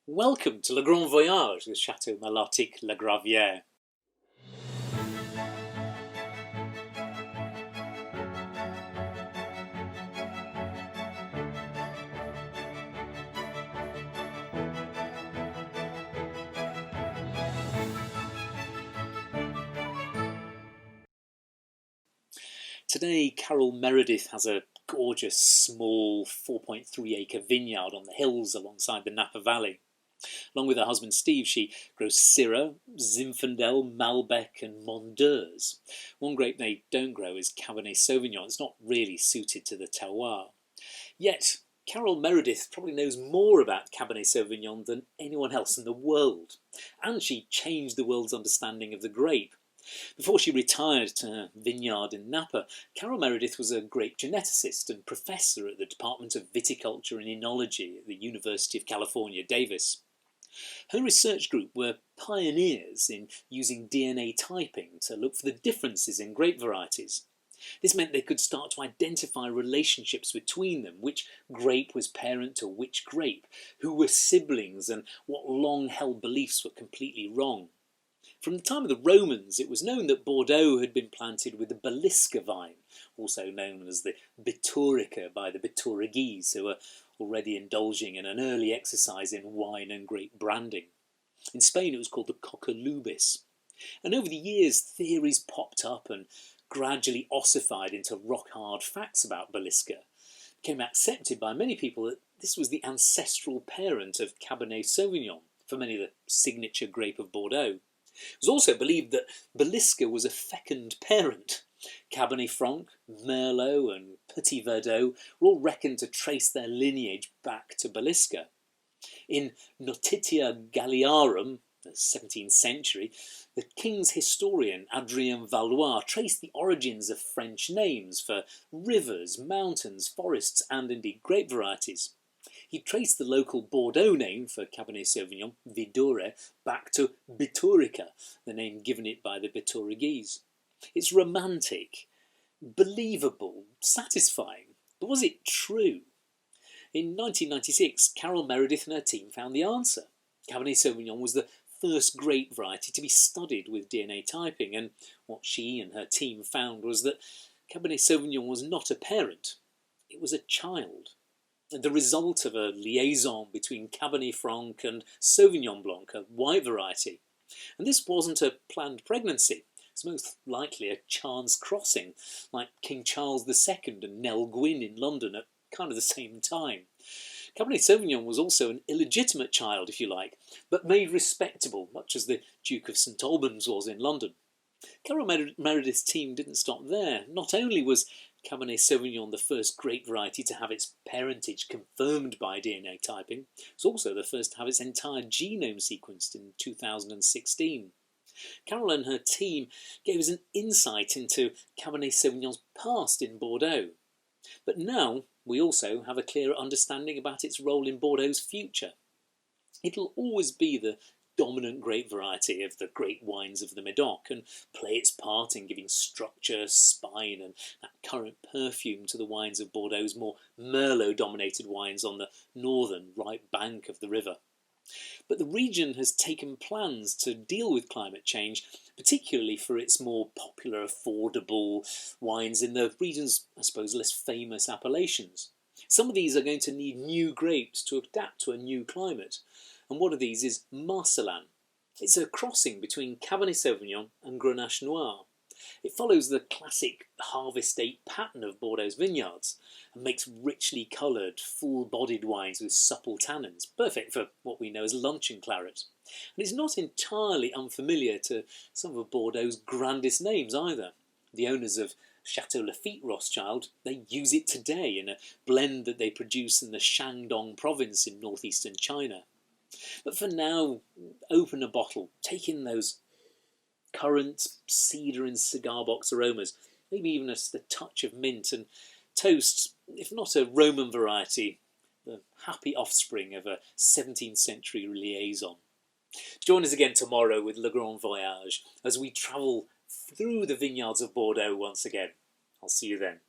Welcome to Le Grand Voyage with Château Lafite La Gravière. Today, Carole Meredith has a gorgeous, small 4.3 acre vineyard on the hills alongside the Napa Valley. Along with her husband Steve, she grows Syrah, Zinfandel, Malbec and Mondeuse. One grape they don't grow is Cabernet Sauvignon. It's not really suited to the terroir. Yet, Carole Meredith probably knows more about Cabernet Sauvignon than anyone else in the world. And she changed the world's understanding of the grape. Before she retired to her vineyard in Napa, Carole Meredith was a grape geneticist and professor at the Department of Viticulture and Enology at the University of California, Davis. Her research group were pioneers in using DNA typing to look for the differences in grape varieties. This meant they could start to identify relationships between them, which grape was parent to which grape, who were siblings, and what long-held beliefs were completely wrong. From the time of the Romans, it was known that Bordeaux had been planted with the Beliska vine, also known as the Biturica by the Bituriges, who were already indulging in an early exercise in wine and grape branding. In Spain, it was called the Cocolubis. And over the years, theories popped up and gradually ossified into rock-hard facts about Beliska. It became accepted by many people that this was the ancestral parent of Cabernet Sauvignon, for many the signature grape of Bordeaux. It was also believed that Beliska was a fecund parent. Cabernet Franc, Merlot and Petit Verdot were all reckoned to trace their lineage back to Beliska. In Notitia Galliarum, the 17th century, the king's historian Adrien Valois traced the origins of French names for rivers, mountains, forests and indeed grape varieties. He traced the local Bordeaux name for Cabernet Sauvignon, Vidore, back to Biturica, the name given it by the Bituriges. It's romantic, believable, satisfying, but was it true? In 1996, Carole Meredith and her team found the answer. Cabernet Sauvignon was the first grape variety to be studied with DNA typing, and what she and her team found was that Cabernet Sauvignon was not a parent, it was a child. The result of a liaison between Cabernet Franc and Sauvignon Blanc, a white variety. And this wasn't a planned pregnancy. It's most likely a chance crossing, like King Charles II and Nell Gwyn in London at kind of the same time. Cabernet Sauvignon was also an illegitimate child, if you like, but made respectable, much as the Duke of St Albans was in London. Carole Meredith's team didn't stop there. Not only was Cabernet Sauvignon the first grape variety to have its parentage confirmed by DNA typing, it was also the first to have its entire genome sequenced in 2016. Carole and her team gave us an insight into Cabernet Sauvignon's past in Bordeaux. But now we also have a clearer understanding about its role in Bordeaux's future. It'll always be the dominant grape variety of the great wines of the Médoc and play its part in giving structure, spine and that current perfume to the wines of Bordeaux's more Merlot-dominated wines on the northern right bank of the river. But the region has taken plans to deal with climate change, particularly for its more popular, affordable wines in the region's, I suppose, less famous appellations. Some of these are going to need new grapes to adapt to a new climate, and one of these is Marselan. It's a crossing between Cabernet Sauvignon and Grenache Noir. It follows the classic harvest date pattern of Bordeaux's vineyards and makes richly coloured, full-bodied wines with supple tannins, perfect for what we know as luncheon claret. And it's not entirely unfamiliar to some of Bordeaux's grandest names either. The owners of Château Lafite Rothschild, they use it today in a blend that they produce in the Shandong province in northeastern China. But for now, open a bottle, take in those currant, cedar and cigar box aromas, maybe even a touch of mint, and toast, if not a Roman variety, the happy offspring of a 17th century liaison. Join us again tomorrow with Le Grand Voyage as we travel through the vineyards of Bordeaux once again. I'll see you then.